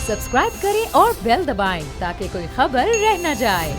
Subscribe करें और bell दबाएं ताकि कोई खबर रह न जाए।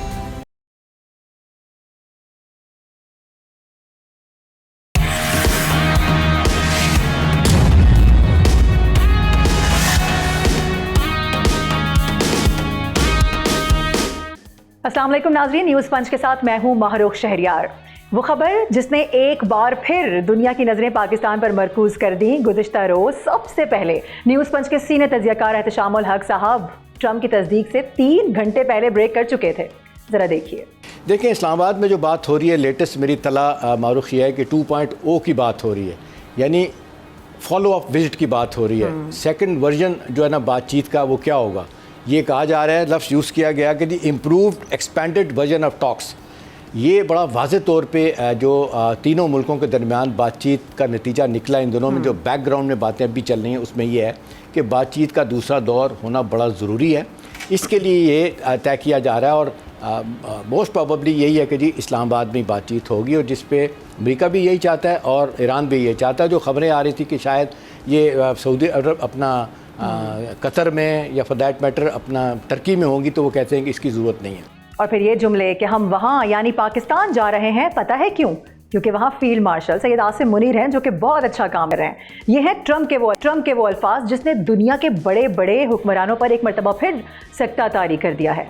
अस्सलाम वालेकुम नाज़रीन, न्यूज़ पंच के साथ मैं हूं महरूख शहरियार। वो खबर जिसने एक बार फिर दुनिया की नज़रें पाकिस्तान पर मरकूज़ कर दी। गुज़िश्ता रोज़ सबसे पहले न्यूज़ पंच के सीनियर तज्ज़ियाकार एहतशामुल हक साहब ट्रंप की तस्दीक से 3 घंटे पहले ब्रेक कर चुके थे। ज़रा देखिए। देखें, इस्लामाबाद में जो बात हो रही है, लेटेस्ट मेरी तला मारूख ये है कि 2.0 की बात हो रही है, यानी फॉलो अप विजिट की बात हो रही है। सेकंड वर्जन जो है ना बातचीत का, वो क्या होगा, ये कहा जा रहा है, लफ्ज़ यूज़ किया गया कि the improved expanded version of talks. ये बड़ा वाज़े तौर पे जो तीनों मुल्कों के दरमियान बातचीत का नतीजा निकला। इन दोनों में जो बैकग्राउंड में बातें अभी चल रही हैं उसमें यह है कि बातचीत का दूसरा दौर होना बड़ा ज़रूरी है। इसके लिए ये तय किया जा रहा है और मोस्ट प्रोबेबली यही है कि जी इस्लामाबाद में बातचीत होगी, और जिस पे अमेरिका भी यही चाहता है और ईरान भी यही चाहता है। जो ख़बरें आ रही थी कि शायद ये सऊदी अरब अपना कतर में या फॉर दैट मैटर अपना टर्की में होंगी, तो वो कहते हैं कि इसकी ज़रूरत नहीं है। और फिर ये जुमले कि हम वहाँ यानी पाकिस्तान जा रहे हैं, पता है क्यों? क्योंकि वहाँ फील्ड मार्शल सैयद आसिम मुनीर हैं जो कि बहुत अच्छा काम कर रहे हैं। ये है ट्रंप के वो अल्फाज जिसने दुनिया के बड़े बड़े हुक्मरानों पर एक मरतबा फिर सख्ता तारी कर दिया है।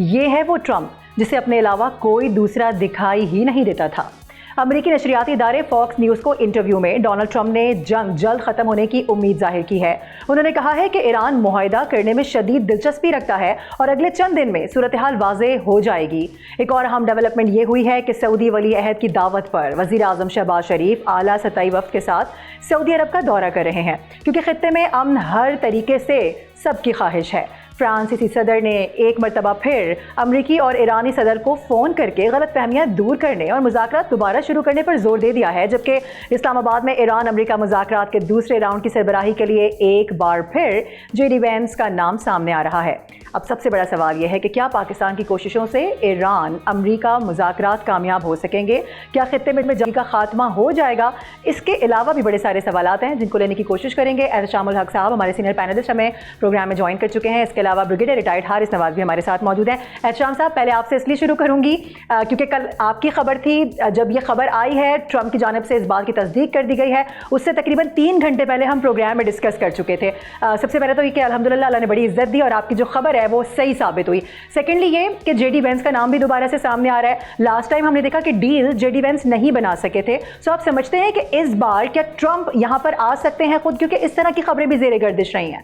ये है वो ट्रंप जिसे अपने अलावा कोई दूसरा दिखाई ही नहीं देता था। अमेरिकी नशरियाती इदारे फॉक्स न्यूज़ को इंटरव्यू में डोनाल्ड ट्रंप ने जंग जल्द ख़त्म होने की उम्मीद जाहिर की है। उन्होंने कहा है कि ईरान मुआहिदा करने में शदीद दिलचस्पी रखता है और अगले चंद दिन में सूरत हाल वाज़े हो जाएगी। एक और अहम डेवलपमेंट ये हुई है कि सऊदी वली अहद की दावत पर वज़ीर आज़म शहबाज शरीफ आला सतही वफ़द के साथ सऊदी अरब का दौरा कर रहे हैं, क्योंकि खित्ते में अमन हर तरीके से सबकी ख्वाहिश है। फ्रांसीसी सदर ने एक मरतबा फिर अमरीकी और ईरानी सदर को फ़ोन करके गलतफहमियां दूर करने और मुज़ाकरात दोबारा शुरू करने पर जोर दे दिया है, जबकि इस्लामाबाद में ईरान अमरीका मुज़ाकरात के दूसरे राउंड की सरबराही के लिए एक बार फिर जेडी वेंस का नाम सामने आ रहा है। अब सबसे बड़ा सवाल यह है कि क्या पाकिस्तान की कोशिशों से ईरान अमरीका मुज़ाकरात कामयाब हो सकेंगे? क्या खित्ते में जंग का खात्मा हो जाएगा? इसके अलावा भी बड़े सारे सवालात हैं जिनको लेने की कोशिश करेंगे। एहतशामुल हक साहब हमारे सीनियर पैनलिस्ट हमें प्रोग्राम में ज्वाइन कर चुके हैं। इसके अलावा ब्रिगेडियर रिटायर्ड हारिस नवाज भी हमारे साथ मौजूद हैं। एहतशाम साहब, पहले आपसे इसलिए शुरू करूंगी क्योंकि कल आपकी खबर थी, जब ये खबर आई है ट्रंप की जानिब से इस बात की तस्दीक कर दी गई है, उससे तकरीबन 3 घंटे पहले हम प्रोग्राम में डिस्कस कर चुके थे। सबसे पहले तो ये कि अल्हम्दुलिल्लाह अल्लाह ने बड़ी इज्जत दी और आपकी जो खबर है वो सही साबित हुई। सेकेंडली ये कि जेडी वेंस का नाम भी दोबारा से सामने आ रहा है। लास्ट टाइम हमने देखा कि डील जेडी वेंस नहीं बना सके थे। सो आप समझते हैं कि इस बार क्या ट्रंप यहां पर आ सकते हैं खुद, क्योंकि इस तरह की खबरें भी जेर गर्दिश रही हैं?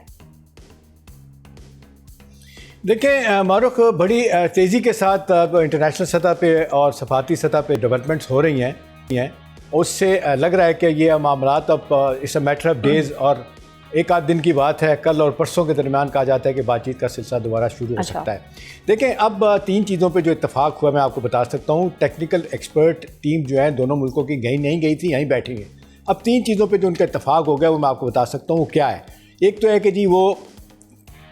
देखें मारूख, बड़ी तेज़ी के साथ इंटरनेशनल सतह पे और सफारती सतह पे डेवलपमेंट्स हो रही हैं। उससे लग रहा है कि ये मामलात अब it's a matter of days और एक आध दिन की बात है। कल और परसों के दरमियान कहा जाता है कि बातचीत का सिलसिला दोबारा शुरू हो सकता है। देखें, अब 3 चीज़ों पे जो इत्तफाक हुआ मैं आपको बता सकता हूँ। टेक्निकल एक्सपर्ट टीम जो है दोनों मुल्कों की नहीं गई थी, यहीं बैठी है। अब 3 चीज़ों पे जो उनका इत्तफाक हो गया वो मैं आपको बता सकता हूँ क्या है। एक तो है कि जी वो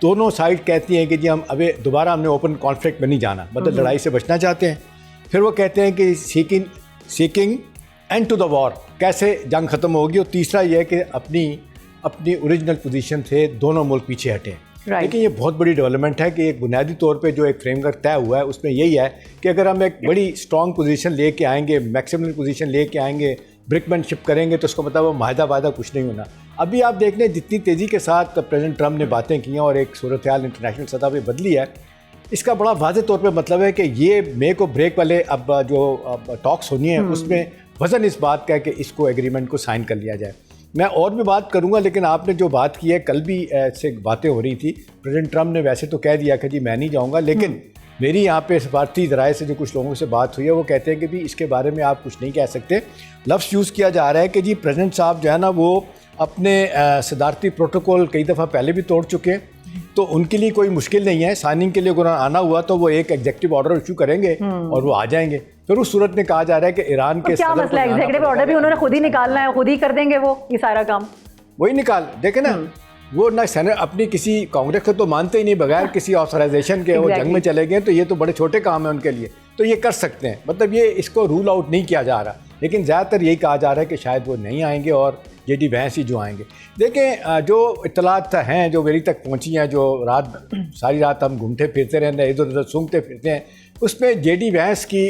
दोनों साइड कहती हैं कि जी हम अभी दोबारा हमने ओपन कॉन्फ्लिक्ट में नहीं जाना, मतलब लड़ाई से बचना चाहते हैं। फिर वो कहते हैं कि seeking end to the war, कैसे जंग ख़त्म होगी। और तीसरा ये है कि अपनी ओरिजिनल पोजीशन से दोनों मुल्क पीछे हटें। लेकिन ये बहुत बड़ी डेवलपमेंट है कि एक बुनियादी तौर पे जो एक फ्रेमवर्क तय हुआ है उसमें यही है कि अगर हम एक बड़ी स्ट्रॉन्ग पोजीशन लेके आएंगे, मैक्सिमम पोजीशन लेके आएंगे, ब्रिकमैनशिप करेंगे, तो उसका मतलब वो माहिदा वादा कुछ नहीं होना। अभी आप देख लें जितनी तेज़ी के साथ प्रेसिडेंट ट्रंप ने बातें की हैं और एक सूरत हाल इंटरनेशनल सतह पर बदली है, इसका बड़ा वाज़े तौर पर मतलब है कि ये मेक और ब्रेक वाले अब जो टॉक्स होनी है उसमें वज़न इस बात का है कि इसको एग्रीमेंट को साइन कर लिया जाए। मैं और भी बात करूंगा, लेकिन आपने जो बात की है, कल भी ऐसे बातें हो रही थी। प्रेसिडेंट ट्रंप ने वैसे तो कह दिया कि जी मैं नहीं जाऊंगा, लेकिन मेरी यहाँ पे सफारती ज़राए से जो कुछ लोगों से बात हुई है वो कहते हैं कि भी इसके बारे में आप कुछ नहीं कह सकते। लफ्ज़ यूज़ किया जा रहा है कि जी प्रेसिडेंट साहब जो है ना वो अपने सदारती प्रोटोकॉल कई दफ़ा पहले भी तोड़ चुके हैं, तो उनके लिए कोई मुश्किल नहीं है। साइनिंग के लिए अगर आना हुआ तो वो एक एग्जीक्यूटिव ऑर्डर इशू करेंगे और वो आ जाएंगे। फिर उस सूरत में कहा जा रहा है कि ईरान के क्या मसला, एग्जीक्यूटिव ऑर्डर भी उन्होंने खुद ही निकालना है, खुद ही कर देंगे वो ये सारा काम, वही निकाल देखे ना। वो ना सेनेट अपनी किसी कांग्रेस को तो मानते ही नहीं, बगैर किसी ऑथराइजेशन के वो जंग में चले गए, तो ये तो बड़े छोटे काम है उनके लिए, तो ये कर सकते हैं। मतलब ये इसको रूल आउट नहीं किया जा रहा, लेकिन ज़्यादातर यही कहा जा रहा है कि शायद वो नहीं आएंगे और जेडी वैंस ही जो आएंगे। देखें जो इत्तलात हैं जो मेरी तक पहुंची हैं, जो रात सारी रात हम घूमते फिरते रहते हैं, इधर उधर सूंघते फिरते हैं, उसमें जेडी वैंस की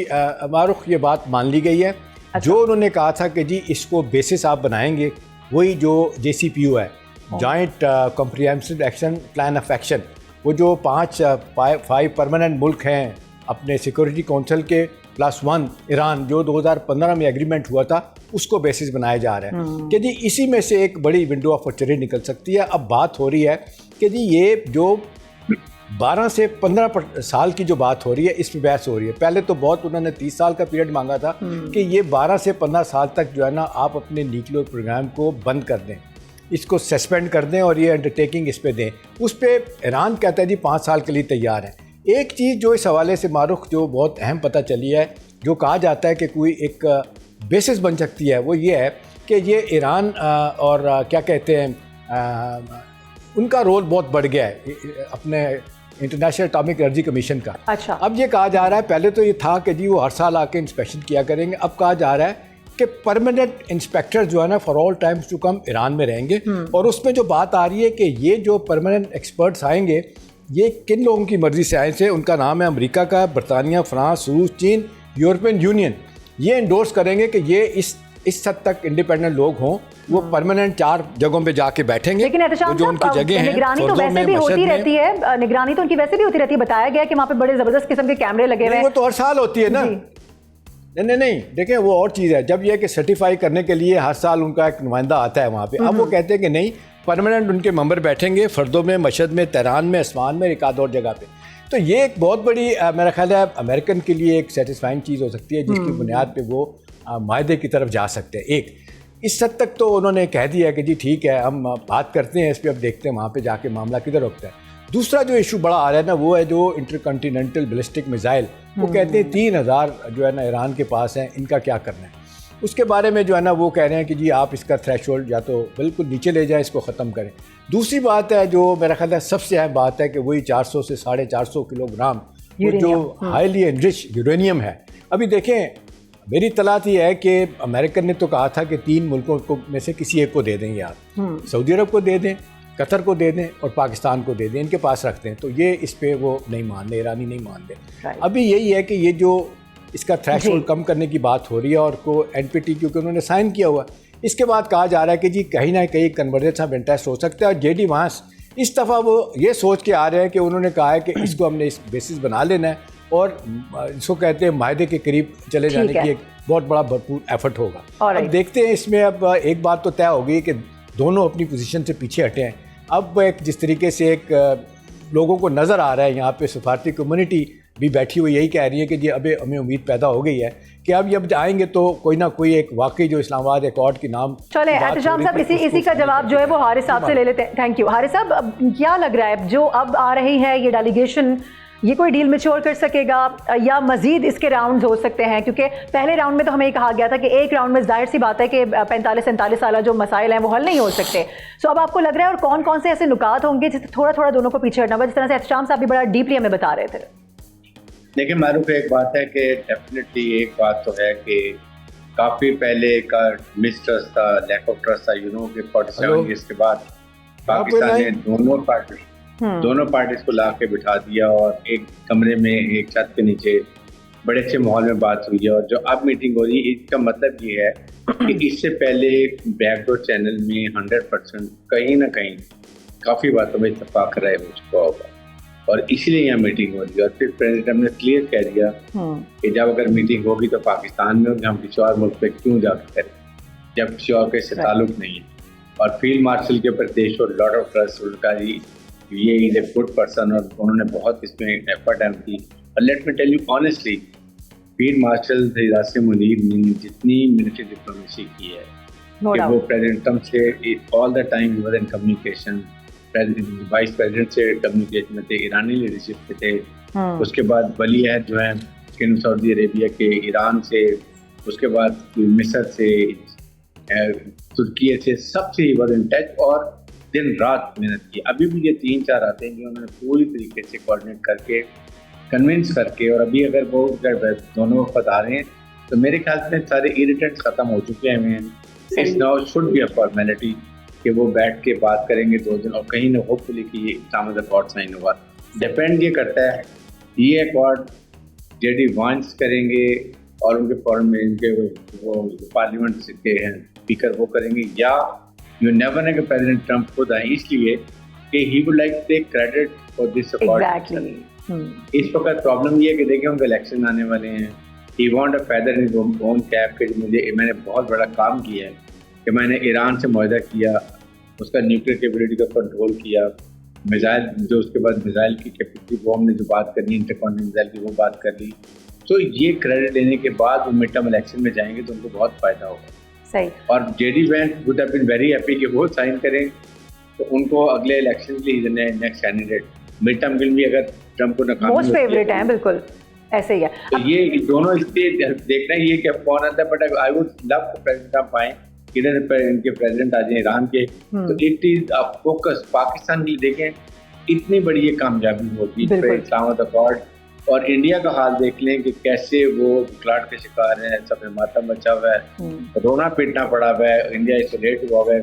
मारुख ये बात मान ली गई है। जो उन्होंने कहा था कि जी इसको बेसिस आप बनाएंगे, वही जो JCPO है, joint comprehensive action plan of action, वो जो 5 परमानेंट मुल्क हैं अपने सिक्योरिटी काउंसिल के +1 ईरान, जो 2015 में एग्रीमेंट हुआ था, उसको बेसिस बनाया जा रहा है कि जी इसी में से एक बड़ी विंडो ऑफ अपॉर्चुनिटी निकल सकती है। अब बात हो रही है कि जी ये जो 12 से 15 साल की जो बात हो रही है, इसमें बहस हो रही है। पहले तो बहुत उन्होंने 30 साल का पीरियड मांगा था कि ये 12 से 15 साल तक जो है ना आप अपने न्यूक्लियर प्रोग्राम को बंद कर दें, इसको सस्पेंड कर दें और ये अंडरटेकिंग इस पे दें। उस पर ईरान कहता है जी 5 साल के लिए तैयार है। एक चीज़ जो इस हवाले से मारुख जो बहुत अहम पता चली है, जो कहा जाता है कि कोई एक बेसिस बन सकती है, वो ये है कि ये ईरान और क्या कहते हैं उनका रोल बहुत बढ़ गया है अपने इंटरनेशनल एटॉमिक एनर्जी कमीशन का। अच्छा। अब ये कहा जा रहा है, पहले तो ये था कि जी वो हर साल आके इंस्पेक्शन किया करेंगे, अब कहा जा रहा है कि परमानेंट इंस्पेक्टर जो है ना for all times to come Iran में रहेंगे। और उसमें जो बात आ रही है कि ये जो परमानेंट एक्सपर्ट्स आएंगे, ये किन लोगों की मर्जी से आए थे, उनका नाम है अमेरिका का, बरतानिया, फ्रांस, रूस, चीन, यूरोपियन यूनियन। ये इंडोर्स करेंगे कि ये इस हद तक इंडिपेंडेंट लोग हों, वो परमानेंट 4 जगहों पे जाके बैठेंगे। लेकिन एहतशाम जो उनकी जगह है, निगरानी तो वैसे भी होती रहती है, निगरानी तो उनकी वैसे भी होती रहती है। बताया गया कि वहाँ पे बड़े जबरदस्त किस्म के कैमरे लगे हुए हैं। वो तो हर साल होती है ना। नहीं, देखें वो और चीज़ है। जब यह कि सर्टिफाई करने के लिए हर साल उनका एक नुमाइंदा आता है वहाँ पे, अब वो कहते हैं कि नहीं, परमानेंट उनके मेंबर बैठेंगे फर्दों में, मशहद में, तेहरान में, अस्मान में, एक आध और जगह पे। तो ये एक बहुत बड़ी मेरा ख्याल है अमेरिकन के लिए एक सेटिस्फाइंग चीज़ हो सकती है, जिसकी बुनियाद पे वो माहदे की तरफ जा सकते हैं। एक इस हद तक तो उन्होंने कह दिया कि जी ठीक है, हम बात करते हैं इस पर, अब देखते हैं वहाँ पे जाके मामला किधर होता है। दूसरा जो इशू बड़ा आ रहा है ना, वो है जो इंटरकॉन्टिनेंटल बैलिस्टिक मिसाइल। वो कहते हैं 3000 जो है ना ईरान के पास हैं, इनका क्या करना है। उसके बारे में जो है ना वो कह रहे हैं कि जी आप इसका थ्रेशोल्ड या तो बिल्कुल नीचे ले जाएं, इसको ख़त्म करें। दूसरी बात है जो मेरा ख्याल है सबसे अहम बात है कि वही 400 से 450 किलोग्राम जो हाईली एनरिच यूरेनियम है। अभी देखें, मेरी तलात ये है कि अमेरिकन ने तो कहा था कि 3 मुल्कों को में से किसी एक को दे देंगे आप, सऊदी अरब को दे दें, कतर को दे दें और पाकिस्तान को दे दें, इनके पास रखते हैं। तो ये इस पे वो नहीं मान रहे, ईरानी नहीं मान रहे। अभी यही है कि ये जो इसका थ्रेशोल्ड कम करने की बात हो रही है और को NPT क्योंकि उन्होंने साइन किया हुआ, इसके बाद कहा जा रहा है कि जी कहीं ना कहीं कन्वर्जेंस ऑफ इंटरेस्ट हो सकता है। और JD वांस इस दफ़ा वो ये सोच के आ रहे हैं कि उन्होंने कहा है कि इसको हमने इस बेसिस बना लेना है और इसको कहते हैं मायदे के करीब चले जाने की एक बहुत बड़ा भरपूर एफर्ट होगा। अब देखते हैं इसमें। अब एक बात तो तय हो गई कि दोनों अपनी पोजीशन से पीछे हटे हैं। अब एक जिस तरीके से एक लोगों को नज़र आ रहा है, यहाँ पे सफारती कम्युनिटी भी बैठी हुई यही कह रही है कि जी अभी हमें उम्मीद पैदा हो गई है कि अब आएंगे तो कोई ना कोई एक वाकई जो इस्लामाबाद एकॉर्ड की नाम। चले एहतशाम साहब, इसी का जवाब जो है वो हारिस साहब से ले लेते हैं। थैंक यू हारिस साहब। अब क्या लग रहा है जो अब आ रही है ये डेलीगेशन, ये कोई डील मैच्योर कर सकेगा या मजीद इसके राउंड्स हो सकते हैं? क्योंकि पहले राउंड में तो हमें कहा गया था कि एक राउंड में जाहिर सी बात है कि 45-47 साल जो मसाइल हैं वो हल नहीं हो सकते। सो अब आपको लग रहा है और कौन कौन से ऐसे नुकात होंगे जिससे थोड़ा थोड़ा दोनों को पीछे हटना होगा, जिस तरह से एहतशाम साहब भी बड़ा डीपली हमें बता रहे थे? देखिए मारूफ, एक बात है कि डेफिनेटली एक बात तो है कि काफ़ी पहले का मिसट्रस्ट था, लैक ऑफ ट्रस्ट था, कि 47 ईयर्स के बाद पाकिस्तान ने दोनों पार्टीज को ला के बिठा दिया और एक कमरे में एक छत के नीचे बड़े अच्छे माहौल में बात हुई है। और जो अब मीटिंग हो रही है इसका मतलब ये है कि इससे पहले बैकडोर चैनल में 100% कहीं ना कहीं काफ़ी बातों में इत्तेफाक राय हो चुका होगा और इसलिए यहाँ मीटिंग हो रही है। और फिर प्रेसिडेंट ने क्लियर कह दिया कि जब अगर मीटिंग होगी तो पाकिस्तान में होगी, हम किसी और मुल्क पे क्यों जाकर करें जब किसी और के से ताल्लुक नहीं है। और फील्ड मार्शल के ऊपर देश और लॉट ऑफ ट्रस्ट उनका ये इज ए गुड पर्सन और उन्होंने बहुत इसमें एफर्ट एंड की। और let me tell you honestly, field marshal Yasir Munir ने जितनी मिलिट्री डिप्लोमेसी की है कि वो प्रेसिडेंट ट्रम्प से all the time he was in communication, vice president से कम्युनिकेशन में थे, ईरानी लीडरशिप पे थे। उसके बाद वली अहद जो है किंग सऊदी अरेबिया के, ईरान से, उसके बाद मिस्र से, तुर्की से, सबसे ही वाज इन टच और दिन रात मेहनत की। अभी भी ये 3-4 आते हैं जो उन्होंने पूरी तरीके से कोऑर्डिनेट करके कन्विंस करके, और अभी अगर वो दोनों वक्त आ रहे हैं तो मेरे ख्याल में सारे इरिटेंट्स ख़त्म हो चुके हैं। It's now should be a formality कि वो बैठ के बात करेंगे 2 दिन और कहीं ना होपफुली कि ये इस्लामाबाद अकॉर्ड साइन होगा। डिपेंड ये करता है ये अकॉर्ड जेडी वांस करेंगे और उनके फॉरन में इनके वो पार्लियामेंट के हैं स्पीकर वो करेंगे, या यू नेवर नो कि प्रेसिडेंट ट्रंप खुद आए, इसलिए कि he would like to take credit for this accord. इस वक्त प्रॉब्लम ये है कि देखिए उनके इलेक्शन आने वाले हैं, he want a feather in his own cap के मैंने बहुत बड़ा काम किया है कि मैंने ईरान से मुआहदा किया, उसका न्यूक्लियर कैपेबिलिटी का कंट्रोल किया, मिसाइल जो उसके बाद मिसाइल की कैपेसिटी वो हमने जो बात करनी इंटरकॉन्टिनेंटल मिसाइल की वो बात कर ली। तो ये क्रेडिट लेने के बाद वो मिड टर्म इलेक्शन में जाएंगे तो उनको बहुत फायदा होगा। सही। और JD Vance would have been very happy कि वो साइन करें तो उनको अगले इलेक्शन के लिए नेक्स्ट कैंडिडेट मिड टर्म के लिए अगर ट्रंप को नाकाम मोस्ट फेवरेट है, बिल्कुल ऐसे ही है। तो ये दोनों इसलिए देखना है ये कि कौन आता है, but I would love president Trump आए, इधर इनके प्रेसिडेंट आ जाए ईरान के, तो it is a focus Pakistan के लिए। देखें इतनी बड़ी ये कामयाबी होगी इस्लामाबाद अकॉर्ड, और इंडिया का हाल देख लें कि कैसे वो क्लाट के शिकार हैं, सब मातम मचा हुआ है, रोना पीटना पड़ा हुआ है, इंडिया इसोलेट हुआ है,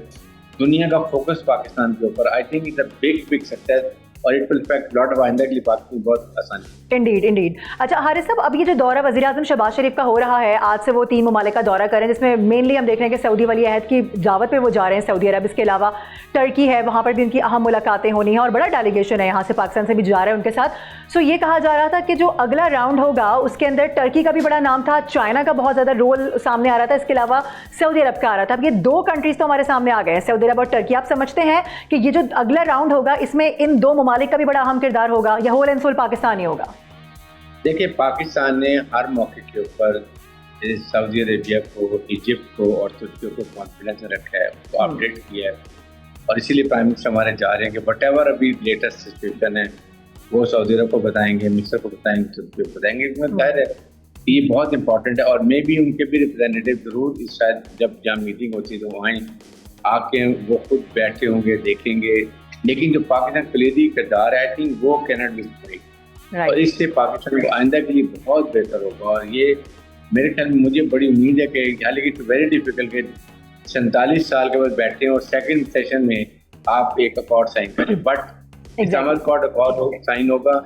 दुनिया का फोकस पाकिस्तान के ऊपर। I think it's a big success और it will effect lot of आइंदा के लिए पाकिस्तान बहुत आसानी। इंडीड। अच्छा हारिस साहब, अब ये जो दौरा वज़ीर-ए-आज़म शहबाज शरीफ का हो रहा है, आज से वो 3 ममालिक का दौरा करें, जिसमें मेनली हम देख रहे हैं कि सऊदी वली अहद की दावत पे वो जा रहे हैं सऊदी अरब, इसके अलावा टर्की है, वहाँ पर भी उनकी अहम मुलाकातें होनी है और बड़ा डेलीगेशन है यहाँ से, पाकिस्तान से भी जा रहे हैं उनके साथ। सो ये कहा जा रहा था कि जो अगला राउंड होगा उसके अंदर टर्की का भी बड़ा नाम था, चाइना का बहुत ज़्यादा रोल सामने आ रहा था, इसके अलावा सऊदी अरब का आ रहा था। अब ये 2 कंट्रीज तो हमारे सामने आ गए हैं, सऊदी अरब और टर्की। आप समझते हैं कि ये जो अगला राउंड होगा इसमें इन 2 ममालिक का भी बड़ा अहम किरदार होगा या होल एंड सोल पाकिस्तान ही होगा? देखिए पाकिस्तान ने हर मौके के ऊपर सऊदी अरेबिया को, इजिप्ट को और तुर्की को कॉन्फिडेंस रखा है, उसको अपडेट किया है, और इसीलिए प्राइम मिनिस्टर हमारे जा रहे हैं कि वट एवर अभी लेटेस्ट सिचुएशन है वो सऊदी अरब को बताएंगे, मिस्र को बताएंगे, तुर्की को बताएंगे। इसमें जाहिर है ये बहुत इंपॉर्टेंट है, और मे भी उनके भी रिप्रेजेंटेटिव जरूर इस शायद जब जहाँ मीटिंग होती है तो वहाँ आके वो खुद बैठे होंगे, देखेंगे। लेकिन जो पाकिस्तान कलीदी किरदार है आई थिंक वो कैनॉट बी ब्रेक, और इससे पाकिस्तान को आइंदा के लिए बहुत बेहतर होगा। और ये मेरे ख्याल में मुझे बड़ी उम्मीद है कि हालांकि इट्स वेरी डिफिकल्ट कि 47 साल के बाद बैठे हैं और सेकंड सेशन में आप एक अकॉर्ड साइन करें, बट इस्लामाबाद अकॉर्ड साइन होगा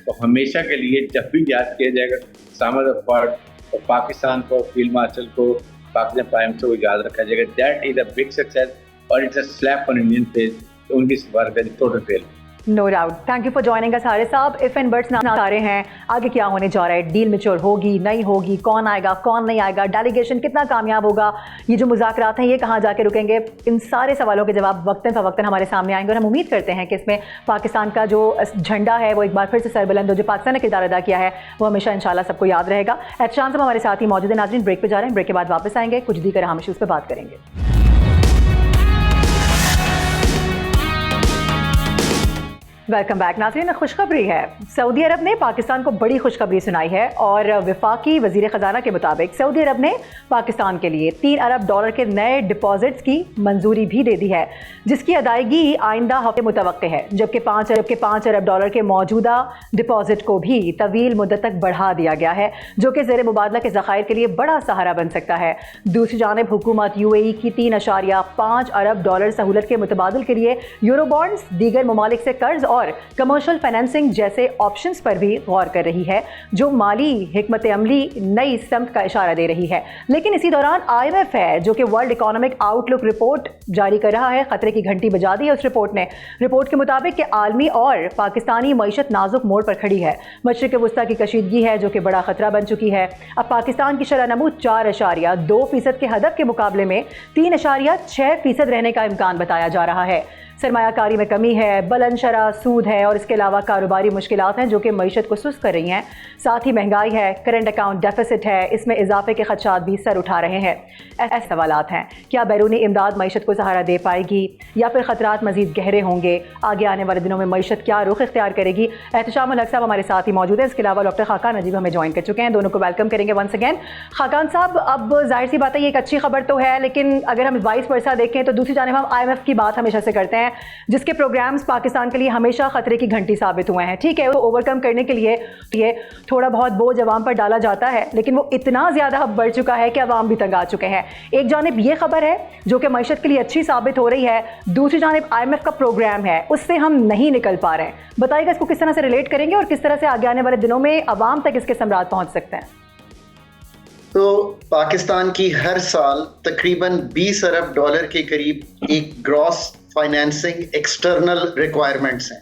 तो हमेशा के लिए जब भी याद किया जाएगा इस्लामाबाद अकॉर्ड, तो पाकिस्तान को, फील्ड मार्शल को, पाकिस्तान प्राइम मिनिस्टर को याद रखा जाएगा। That is a big success और it's a slap on Indian face, उनकी सफारत total fail. No doubt. Thank you for joining us Haris साहब। इफ एंड बट्स ना सारे हैं, आगे क्या होने जा रहा है, डील मैच्योर होगी नहीं होगी, कौन आएगा कौन नहीं आएगा, डेलीगेशन कितना कामयाब होगा, ये जो मुज़ाकरात हैं ये कहाँ जाके रुकेंगे, इन सारे सवालों के जवाब वक्तन फ़वक्तन हमारे सामने आएंगे। और हम उम्मीद करते हैं कि इसमें पाकिस्तान का जो झंडा है वो एक बार फिर से सरबुलंद हो, जो पाकिस्तान ने किरदार अदा किया है वो हमेशा इंशाल्लाह सबको याद रहेगा। एहतशाम साहब हमारे साथ ही मौजूद है। नाज़रीन ब्रेक पर जा रहे हैं, ब्रेक के बाद वापस आएंगे, कुछ दी कर हम इश्यूज़ पर बात करेंगे। Welcome back. नाज़रीन खुशखबरी है, सऊदी अरब ने पाकिस्तान को बड़ी खुशखबरी सुनाई है और वफाकी वज़ीर ख़जाना के मुताबिक सऊदी अरब ने पाकिस्तान के लिए $3 अरब के नए डिपॉजिट्स की मंजूरी भी दे दी है, जिसकी अदायगी आइंदा हफ्ते मुतवक्के है, जबकि $5 अरब के मौजूदा डिपॉजिट को भी तवील मुद्दत तक बढ़ा दिया गया है, जो कि ज़ेर मुबादला के ज़खायर के लिए बड़ा सहारा बन सकता है। दूसरी जानिब हुकूमत UAE की $3.5 अरब सहूलत के मुतबादल के लिए यूरो बॉन्ड्स, दीगर ममालिक से कर्ज और कमर्शियल फाइनेंसिंग जैसे ऑप्शंस पर भी गौर कर रही है, जो माली हिकमत अमली नई समत का इशारा दे रही है। लेकिन इसी दौरान IMF है जो कि वर्ल्ड इकोनॉमिक आउटलुक रिपोर्ट जारी कर रहा है, खतरे की घंटी बजा दी है उस रिपोर्ट ने। रिपोर्ट के मुताबिक कि आलमी और पाकिस्तानी मईशत नाजुक मोड़ पर खड़ी है, मशरिक़ वस्ता की कशीदगी है जो कि बड़ा खतरा बन चुकी है। अब पाकिस्तान की शरह नमूद 4.2% के हदफ के मुकाबले में 3.6% रहने का इम्कान बताया जा रहा है। सरमायाकारी में कमी है, बुलंद शरह सूद है और इसके अलावा कारोबारी मुश्किलात हैं जो कि मईशत को सुस्त कर रही हैं। साथ ही महंगाई है, करंट अकाउंट डेफिसिट है, इसमें इजाफे के खदशात भी सर उठा रहे हैं। ऐसे सवालात हैं, क्या बैरूनी इमदाद मईशत को सहारा दे पाएगी या फिर खतरात मजीद गहरे होंगे? आगे आने वाले दिनों में मईशत क्या रुख इख्तियार करेगी? एहतशाम उल हक साहब हमारे साथ ही मौजूद है, इसके अलावा डॉक्टर खाकान नजीब हमें ज्वाइन कर चुके हैं, दोनों को वेलकम करेंगे वंस अगेन। खाकान साहब, अब जाहिर सी बात है ये एक अच्छी खबर तो है, लेकिन अगर हम वाइस वर्सा देखें तो दूसरी जानिब हम IMF की बात हमेशा से करते हैं हैं जिसके प्रोग्राम्स पाकिस्तान के लिए हमेशा खतरे की घंटी साबित हुए हैं। ठीक है, वो ओवरकम करने के लिए ये थोड़ा बहुत बोझ अवाम पर डाला जाता है, लेकिन वो इतना ज़्यादा अब बढ़ चुका है कि अवाम भी तंग आ चुके हैं। एक जानिब ये खबर है जो कि मईशत के लिए अच्छी साबित हो रही है, दूसरी जानिब IMF का प्रोग्राम है, उससे हम नहीं निकल पा रहे हैं। बताइएगा इसको किस तरह से रिलेट करेंगे और किस तरह से आगे आने वाले दिनों में अवाम तक इसके समरात पहुँच सकते हैं। तो पाकिस्तान की हर साल तकरीबन 20 अरब डॉलर के करीब एक ग्रॉस फाइनेंसिंग एक्सटर्नल रिक्वायरमेंट्स हैं।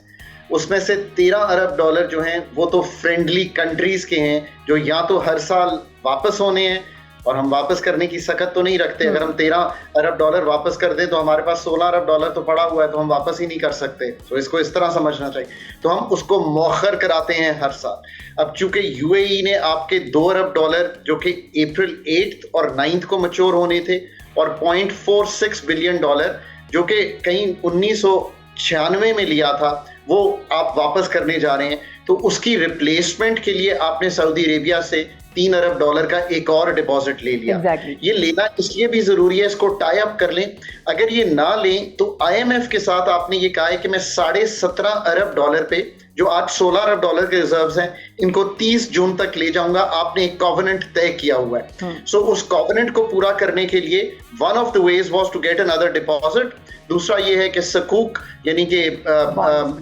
उसमें से 13 अरब डॉलर जो हैं वो तो फ्रेंडली कंट्रीज के हैं जो या तो हर साल वापस होने हैं, और हम वापस करने की सकत तो नहीं रखते। अगर हम 13 अरब डॉलर वापस कर दें तो हमारे पास 16 अरब डॉलर तो पड़ा हुआ है, तो हम वापस ही नहीं कर सकते। तो इसको इस तरह समझना चाहिए। तो हम उसको मौखर कराते हैं हर साल। अब चूंकि UAE ने आपके 2 अरब डॉलर जो कि अप्रैल 8 और 9 को मैच्योर होने थे, और 0.46 बिलियन डॉलर जो कि कहीं 1996 में लिया था, वो आप वापस करने जा रहे हैं। तो उसकी रिप्लेसमेंट के लिए आपने सऊदी अरेबिया से 3 अरब डॉलर का एक और डिपॉजिट ले लिया। ये लेना इसलिए भी जरूरी है, इसको टाई अप कर लें। अगर ये ना लें तो IMF के साथ आपने ये कहा है कि मैं 17.5 अरब डॉलर पे, जो आज 16 अरब डॉलर के रिजर्व्स हैं, इनको 30 जून तक ले जाऊंगा। आपने एक कॉवेनेंट तय किया हुआ है। सो उस कॉवेनेंट को पूरा करने के लिए one of the ways was to get another deposit. दूसरा ये है कि सकूक यानी कि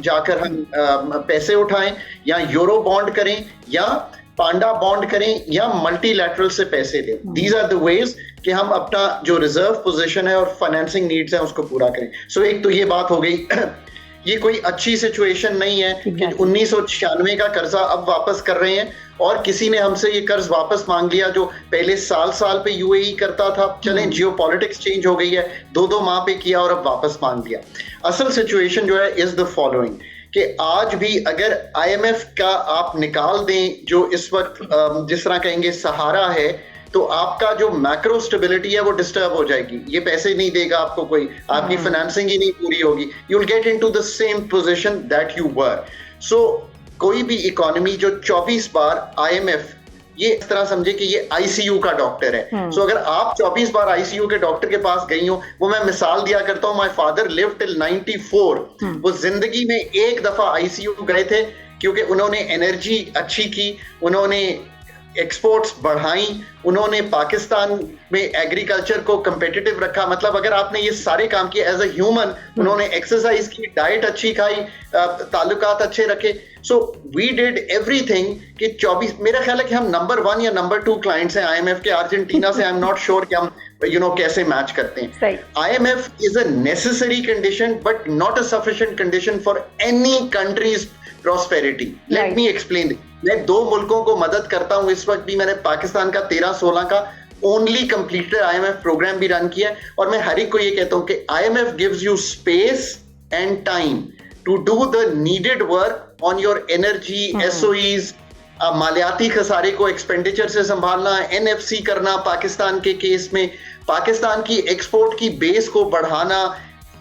जाकर हम पैसे उठाएं, या यूरो बॉन्ड करें, या पांडा बॉन्ड करें, या मल्टीलैटरल से पैसे लें। दीज आर द वेज कि हम अपना जो रिजर्व पोजीशन है और फाइनेंसिंग नीड्स है उसको पूरा करें। सो एक तो ये बात हो गई। ये कोई अच्छी सिचुएशन नहीं है कि 1996 का कर्जा अब वापस कर रहे हैं, और किसी ने हमसे ये कर्ज वापस मांग लिया जो पहले साल पे UAE करता था। चलें, जियोपॉलिटिक्स चेंज हो गई है, 2-2 माह पे किया और अब वापस मांग लिया। असल सिचुएशन जो है इज द फॉलोइंग कि आज भी अगर IMF का आप निकाल दें जो इस वक्त जिस तरह कहेंगे सहारा है, तो आपका जो मैक्रो स्टेबिलिटी है वो डिस्टर्ब हो जाएगी। ये पैसे नहीं देगा आपको कोई, आपकी फाइनेंसिंग ही नहीं पूरी होगी। You will get into the same position that you were. So कोई भी इकोनॉमी जो 24 बार IMF, ये इस तरह समझे कि ये ICU का डॉक्टर है। सो अगर आप 24 बार ICU के डॉक्टर के पास गई हो, वो मैं मिसाल दिया करता हूँ, माय फादर लिव्ड टिल 94। वो जिंदगी में एक दफा ICU गए थे क्योंकि उन्होंने एनर्जी अच्छी की, उन्होंने एक्सपोर्ट्स बढ़ाई, उन्होंने पाकिस्तान में एग्रीकल्चर को कंपेटिटिव रखा। मतलब अगर आपने ये सारे काम किए एज अ ह्यूमन, उन्होंने एक्सरसाइज की, डाइट अच्छी खाई, ताल्लुकात अच्छे रखे। सो वी डिड एवरीथिंग कि 24, मेरा ख्याल है कि हम नंबर 1 या नंबर 2 क्लाइंट्स हैं IMF के। अर्जेंटीना से आई एम नॉट श्योर कि हम कैसे मैच करते हैं। IMF is a necessary condition but not a sufficient condition for any countries prosperity. Let me explain. मैं 2 मुल्कों को मदद करता हूं इस वक्त भी। मैंने पाकिस्तान का 13-16 का ओनली कंप्लीटेड IMF प्रोग्राम भी रन किया है, और मैं हर एक को ये कहता हूं कि IMF gives you space and time to do the needed work on your energy, SOEs, मालियाती खसारे को एक्सपेंडिचर से संभालना, NFC करना, पाकिस्तान के केस में पाकिस्तान की एक्सपोर्ट की बेस को बढ़ाना,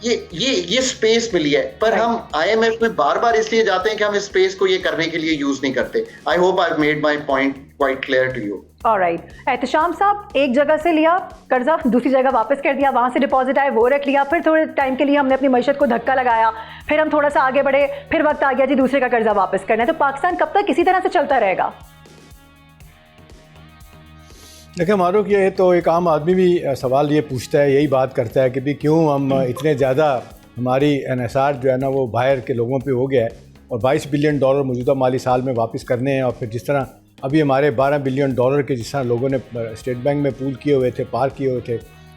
ये स्पेस मिली है। पर हम IMF में बार बार इसलिए जाते हैं कि हम इस स्पेस को ये करने के लिए यूज नहीं करते। I hope I made my point quite clear to you. Alright, Ehtesham साहब, एक जगह से लिया कर्जा, दूसरी जगह वापस कर दिया, वहां से डिपॉजिट आए वो रख लिया, फिर थोड़े टाइम के लिए हमने अपनी मईशत को धक्का लगाया, फिर हम थोड़ा सा आगे बढ़े, फिर वक्त आ गया जी दूसरे का कर्जा वापस करना है। तो पाकिस्तान कब तक इसी तरह से चलता रहेगा? देखिए मारूक, ये तो एक आम आदमी भी सवाल ये पूछता है, यही बात करता है कि भी क्यों हम इतने ज़्यादा हमारी NSR जो है ना वो बाहर के लोगों पे हो गया है, और 22 बिलियन डॉलर मौजूदा माली साल में वापस करने हैं। और फिर जिस तरह अभी हमारे 12 बिलियन डॉलर के जिस तरह लोगों ने स्टेट बैंक में पूल किए हुए थे, पार किए हुए थे,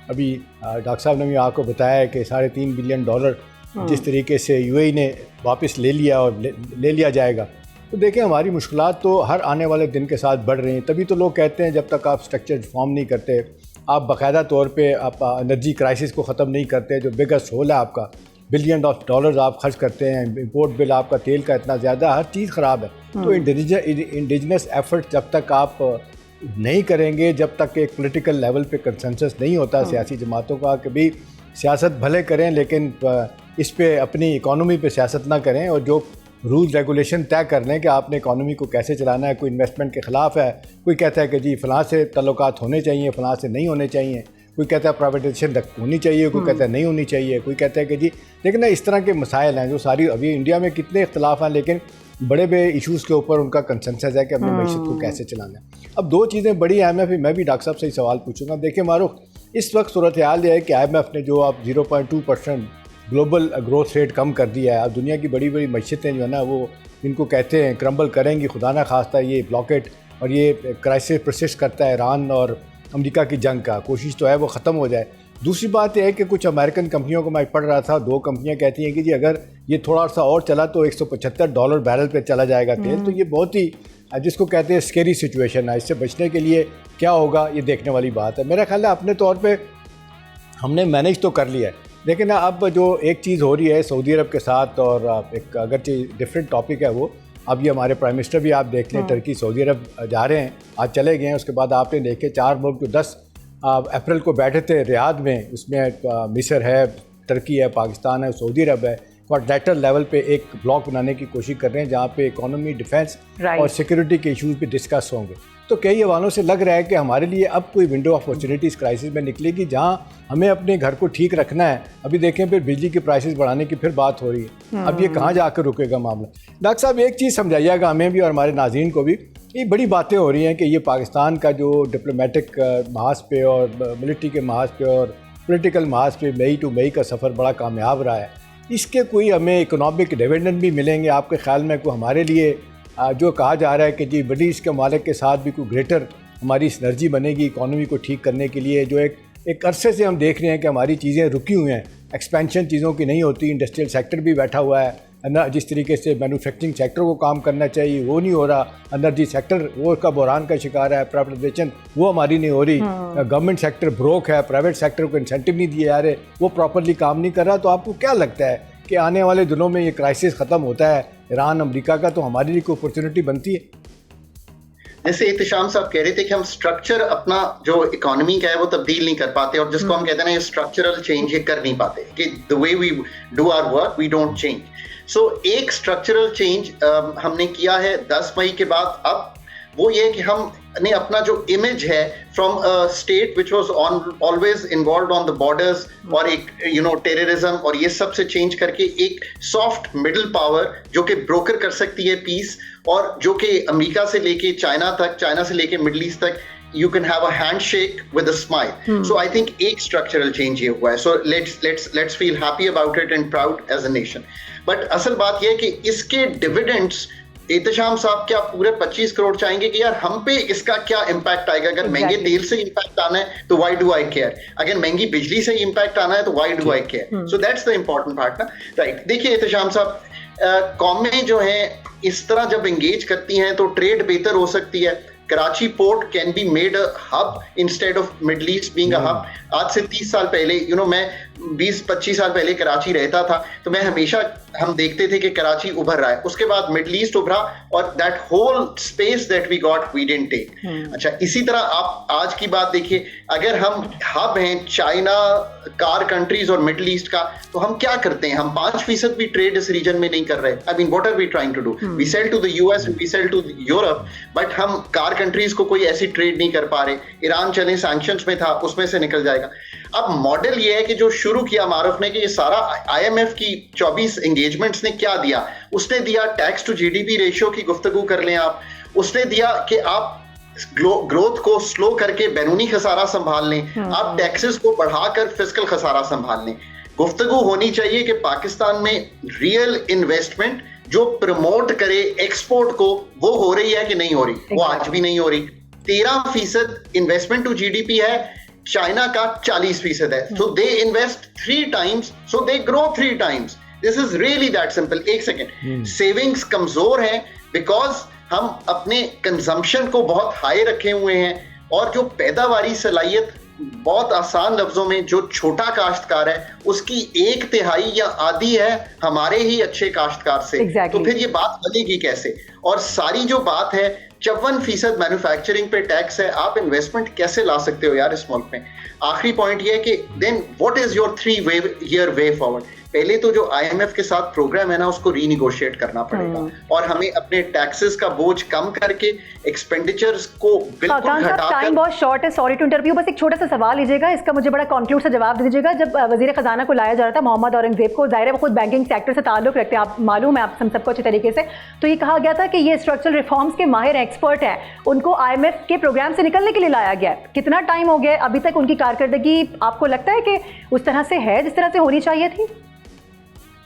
अभी डॉक्टर साहब ने भी आपको बताया है कि 3.5 बिलियन डॉलर जिस तरीके से UAE ने वापस ले लिया और ले लिया जाएगा। तो देखें, हमारी मुश्किलात तो हर आने वाले दिन के साथ बढ़ रही हैं। तभी तो लोग कहते हैं जब तक आप स्ट्रक्चर रिफॉर्म नहीं करते, आप बाकायदा तौर पे आप एनर्जी क्राइसिस को ख़त्म नहीं करते, जो बिगेस्ट होल है आपका, बिलियन ऑफ डॉलर्स आप खर्च करते हैं, इंपोर्ट बिल आपका तेल का इतना ज़्यादा, हर चीज़ ख़राब है। तो इंडिजिनस एफर्ट जब तक आप नहीं करेंगे, जब तक एक पॉलिटिकल लेवल पे कंसेंसस नहीं होता सियासी जमातों का कि भाई सियासत भले करें लेकिन इस पे अपनी इकॉनमी पे सियासत ना करें, और जो रूल रेगुलेशन तय कर लें कि आपने इकॉनमी को कैसे चलाना है। कोई इन्वेस्टमेंट के ख़िलाफ़ है, कोई कहता है कि जी फ़लाँ से तल्लुकात होने चाहिए, फ़लाँ से नहीं होने चाहिए, कोई कहता है प्राइवेटाइजेशन होनी चाहिए, कोई कहता है नहीं होनी चाहिए, कोई कहता है कि जी। लेकिन ना इस तरह के मसाइल हैं जो सारी अभी इंडिया में कितने इख्तलाफ हैं, लेकिन बड़े बड़े इशूज़ के ऊपर उनका कंसेंसस है कि अपनी मईशत को कैसे चलाना है। अब दो चीज़ें बड़ी अहम है, फिर मैं भी डॉक्टर साहब से ही सवाल पूछूंगा। देखिए मारूख, इस वक्त सूरत हाल यह है कि IMF ने जो अब 0.2% ग्लोबल ग्रोथ रेट कम कर दिया है। अब दुनिया की बड़ी बड़ी मईशतें जो है ना वो इनको कहते हैं क्रम्बल करेंगी, खुदा ना खास्ता ये ब्लॉकेट और ये क्राइसिस परसिस्ट करता है ईरान और अमेरिका की जंग का, कोशिश तो है वो ख़त्म हो जाए। दूसरी बात यह है कि कुछ अमेरिकन कंपनियों को मैं पढ़ रहा था, 2 कंपनियां कहती हैं कि जी अगर ये थोड़ा सा और चला तो $175 बैरल पे चला जाएगा तेल। तो ये बहुत ही जिसको कहते हैं स्केरी सिचुएशन है। इससे बचने के लिए क्या होगा ये देखने वाली बात है। मेरा ख्याल है अपने तौर पे हमने मैनेज तो कर लिया है, लेकिन अब जो एक चीज़ हो रही है सऊदी अरब के साथ, और एक अगरचे डिफरेंट टॉपिक है वो, अब ये हमारे प्राइम मिनिस्टर भी आप देख लें टर्की सऊदी अरब जा रहे हैं, आज चले गए हैं। उसके बाद आपने देखे 4 मुल्क जो 10 अप्रैल को बैठे थे रियाद में, उसमें मिस्र है, टर्की है, पाकिस्तान है, सऊदी अरब है, क्वाड्रिलेटरल लेवल पे एक ब्लॉक बनाने की कोशिश कर रहे हैं जहाँ पे इकोनॉमी, डिफेंस और सिक्योरिटी के इश्यूज़ भी डिस्कस होंगे। तो कई हवालों से लग रहा है कि हमारे लिए अब कोई विंडो ऑफ अपॉर्चुनिटी इस क्राइसिस में निकलेगी जहाँ हमें अपने घर को ठीक रखना है। अभी देखें फिर बिजली की प्राइसेस बढ़ाने की फिर बात हो रही है, अब ये कहाँ जाकर रुकेगा मामला। डॉक्टर साहब एक चीज़ समझाइएगा हमें भी और हमारे नाज़रीन को भी, ये बड़ी बातें हो रही हैं कि ये पाकिस्तान का जो डिप्लोमेटिक महाज पे और मिलिट्री के महाज पे और पॉलिटिकल महाज पे मई टू मई का सफ़र बड़ा कामयाब रहा है, इसके कोई हमें इकोनॉमिक डिविडेंड भी मिलेंगे आपके ख्याल में? कोई हमारे लिए जो कहा जा रहा है कि जी मिडल ईस्ट के मालिक के साथ भी कोई ग्रेटर हमारी सिनर्जी बनेगी इकोनॉमी को ठीक करने के लिए, जो एक अरसे से हम देख रहे हैं कि हमारी चीज़ें रुकी हुई हैं, एक्सपेंशन चीज़ों की नहीं होती, इंडस्ट्रियल सेक्टर भी बैठा हुआ है ना, जिस तरीके से मैन्युफैक्चरिंग सेक्टर को काम करना चाहिए वो नहीं हो रहा, एनर्जी सेक्टर वो का बहरान का शिकार है, प्राइवेटाइजेशन वो हमारी नहीं हो रही, गवर्नमेंट सेक्टर ब्रोक है, प्राइवेट सेक्टर को इंसेंटिव नहीं दिए जा रहे, वो प्रॉपरली काम नहीं कर रहा। तो आपको क्या लगता है कि आने वाले दिनों में ये क्राइसिस ख़त्म होता है ईरान अमेरिका का, तो हमारे लिए कोई अपॉर्चुनिटी बनती है? जैसे इत्तिशाम साहब कह रहे थे कि हम स्ट्रक्चर अपना जो इकोनॉमी का है वो तब्दील नहीं कर पाते, और जिसको हम कहते हैं ना ये स्ट्रक्चरल चेंज ये कर नहीं पाते कि the way we do our work we don't change. So एक स्ट्रक्चरल चेंज हमने किया है 10 मई के बाद। अब वो ये कि हमने अपना जो इमेज है from a state which was always involved on the borders और एक टेररिज्म और ये सब से चेंज करके एक सॉफ्ट मिडिल पावर जो कि ब्रोकर कर सकती है पीस, और जो कि अमेरिका से लेके चाइना तक, चाइना से लेके मिडिल ईस्ट तक you can have a handshake with a smile. So I think एक structural change ये हुआ है. So let's feel happy about it and proud as a nation. But असल बात ये है कि इसके dividends इत्तिशाम साहब क्या पूरे 25 करोड़ चाहेंगे कि यार हम पे इसका क्या इम्पैक्ट आएगा? अगर महंगे तेल से इम्पैक्ट आना है तो why do I care? अगर महंगी बिजली से इम्पैक्ट आना है तो why do I care? So that's the important part ना, right? देखिए इत्तिशाम साहब, कौमें जो हैं इस तरह जब एंगेज करती हैं तो ट्रेड बेहतर हो सकती है। Karachi port can be made a hub instead of middle east being a hub. आज से 30 साल पहले मैं 20-25 साल पहले कराची रहता था, तो मैं हमेशा हम देखते थे कि कराची उभर रहा है, उसके बाद मिडल ईस्ट उभरा और that whole space that we got we didn't take. अच्छा, इसी तरह आप आज की बात देखिए, अगर हम हब हैं चाइना, कार कंट्रीज और मिडल ईस्ट का, तो हम क्या करते हैं? हम 5% भी ट्रेड इस रीजन में नहीं कर रहे। I mean what are we trying to do? We sell to the US, we sell to Europe, but हम कार कंट्रीज को कोई ऐसी ट्रेड नहीं कर पा रहे। ईरान चले सैंक्शंस में था, उसमें से निकल जाएगा। अब मॉडल ये है कि जो शुरू किया मारूफ ने कि ये सारा IMF की 24 एंगेजमेंट्स ने क्या दिया? उसने दिया टैक्स टू GDP रेशियो की गुफ्तगू कर लें आप, उसने दिया कि आप ग्रोथ को स्लो करके बैरूनी खसारा संभाल लें, आप टैक्सेस को बढ़ाकर फिस्कल खसारा संभाल लें। गुफ्तगू होनी चाहिए कि पाकिस्तान में रियल इन्वेस्टमेंट जो प्रमोट करे एक्सपोर्ट को, वो हो रही है कि नहीं हो रही? वो आज भी नहीं हो रही। 13% इन्वेस्टमेंट टू GDP है, चाइना का 40% है। So they invest 3 times, so they grow 3 times. This is really that simple. एक सेकेंड, सेविंग्स कमजोर है बिकॉज हम अपने कंजम्पशन को बहुत हाई रखे हुए हैं, और जो पैदावारी सलाहियत बहुत आसान लफ्जों में जो छोटा काश्तकार है उसकी 1/3 या आधी है हमारे ही अच्छे काश्तकार से। तो फिर ये बात बनेगी कैसे? और सारी जो बात है 54% मैन्युफैक्चरिंग पे टैक्स है, आप इन्वेस्टमेंट कैसे ला सकते हो यार इस मुल्क में? आखिरी पॉइंट ये है कि then what is your 3-year way forward? पहले तो जो IMF के साथ प्रोग्राम है ना उसको रीनिगोशिएट करना पड़ेगा और हमें अपने टैक्सेस का बोझ कम करके एक्सपेंडिचर्स को बिल्कुल घटाकर। टाइम बहुत शॉर्ट है, सॉरी टू इंटरव्यू, बस एक छोटा सा सवाल लीजिएगा, इसका मुझे बड़ा कॉन्क्लूड से जवाब दे दीजिएगा। जब वजीर खजाना को लाया जा रहा था मोहम्मद औरंगजेब को, जाहिर है वो खुद बैंकिंग सेक्टर से ताल्लुक रखते हैं, आप मालूम है आप हम सबको अच्छे तरीके से, तो ये कहा गया था कि ये स्ट्रक्चरल रिफॉर्म्स के माहिर एक्सपर्ट हैं, उनको IMF के प्रोग्राम से निकलने के लिए लाया गया है। कितना टाइम हो गया अभी तक, उनकी कारकर्दगी आपको लगता है कि उस तरह से है जिस तरह से होनी चाहिए थी?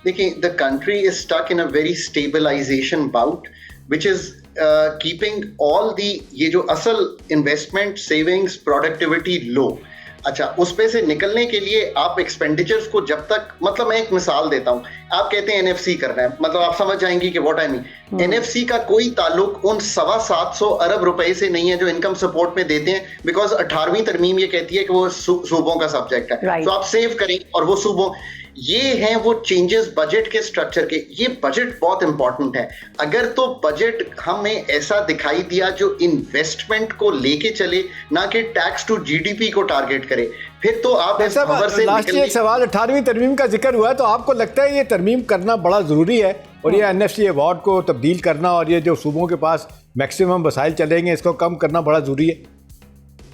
देखिए, the country is stuck in a very stabilization bout which is keeping all the, ये जो असल इन्वेस्टमेंट, सेविंग्स, प्रोडक्टिविटी लो। अच्छा, उस पे से निकलने के लिए आप एक्सपेंडिचर्स को जब तक, मतलब मैं एक मिसाल देता हूं, आप कहते हैं NFC करना है, मतलब आप समझ जाएंगी कि व्हाट आई मीन। NFC का कोई ताल्लुक उन 750 अरब रुपए से नहीं है जो इनकम सपोर्ट में देते हैं, बिकॉज 18वीं तरमीम ये कहती है कि वो सूबों का सब्जेक्ट है, तो आप सेव करें और वो सूबों, ये हैं वो चेंजेस बजट के स्ट्रक्चर के। ये बजट बहुत इंपॉर्टेंट है। अगर तो बजट हमें ऐसा दिखाई दिया जो इन्वेस्टमेंट को लेके चले, ना कि टैक्स टू GDP को टारगेट करे, फिर तो आप इस खबर से लास्ट एक सवाल, 18वीं तरमीम का जिक्र हुआ है, तो आपको लगता है ये तरमीम करना बड़ा ज़रूरी है और ये NFC अवार्ड को तब्दील करना और ये जो सूबों के पास मैक्सिमम वसाइल चलेंगे इसको कम करना बड़ा ज़रूरी है?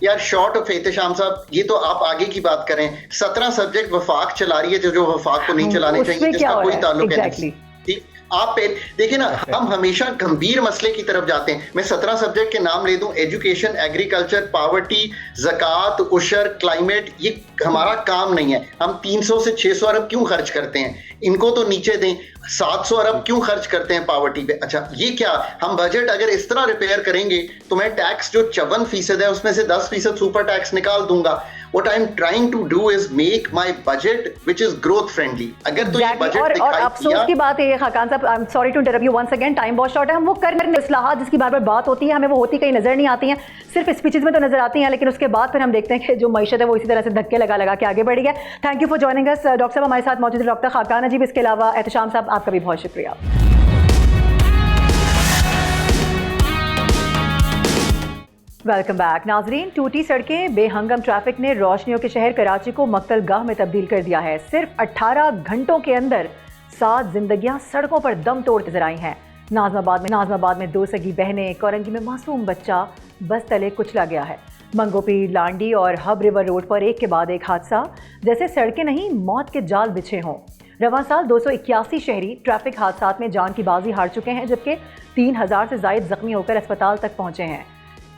यार शॉर्ट ऑफ एहतशाम साहब, ये तो आप आगे की बात करें। 17 सब्जेक्ट वफाक चला रही है जो वफाक को नहीं चलाने चाहिए, जिसका कोई ताल्लुक है। ठीक, आप देखिए ना, हम हमेशा गंभीर मसले की तरफ जाते हैं। मैं 17 सब्जेक्ट के नाम ले दूं, एजुकेशन, एग्रीकल्चर, पावर्टी, ज़कात, उशर, क्लाइमेट, ये हमारा काम नहीं है। हम 300 से 600 अरब क्यों खर्च करते हैं, इनको तो नीचे दें। 700 अरब क्यों खर्च करते हैं पावर्टी पे? अच्छा, ये क्या हम बजट अगर इस तरह रिपेयर करेंगे तो मैं टैक्स जो 54% है उसमें से 10% सुपर टैक्स निकाल दूंगा। What I'm trying to do is make my budget which is growth friendly. अगर तो ये बजट और अफसोस की बात है खाकान साहब, I'm sorry to interrupt you once again, time बहुत शॉर्ट है। हम वो करने इस्लाहात जिसकी बार बार बात होती है, हमें वो होती कहीं नजर नहीं आती हैं, सिर्फ स्पीचेस में तो नजर आती हैं, लेकिन उसके बाद फिर हम देखते हैं कि जो मईशत है वो इसी तरह से धक्के लगा लगा के आगे बढ़ी है। Thank you for joining us. Doctor साहब हमारे साथ मौजूद है, डॉक्टर खाकान अजीब, इसके अलावा एहतशाम साहब, आपका भी बहुत शुक्रिया। वेलकम बैक नाजरीन। टूटी सड़कें, बेहंगम ट्रैफिक ने रोशनियों के शहर कराची को मक्तलगाह में तब्दील कर दिया है। सिर्फ 18 घंटों के अंदर 7 जिंदगियां सड़कों पर दम तोड़ नजर आई हैं। नाजमाबाद में 2 सगी बहनें, कोरंगी में मासूम बच्चा बस तले कुचला गया है। मंगोपीर, लांडी और हब रिवर रोड पर एक के बाद एक हादसा, जैसे सड़कें नहीं मौत के जाल बिछे हों। रवां साल 281 शहरी ट्रैफिक हादसात में जान की बाजी हार चुके हैं, जबकि 3000 से जायद जख्मी होकर अस्पताल तक पहुंचे हैं।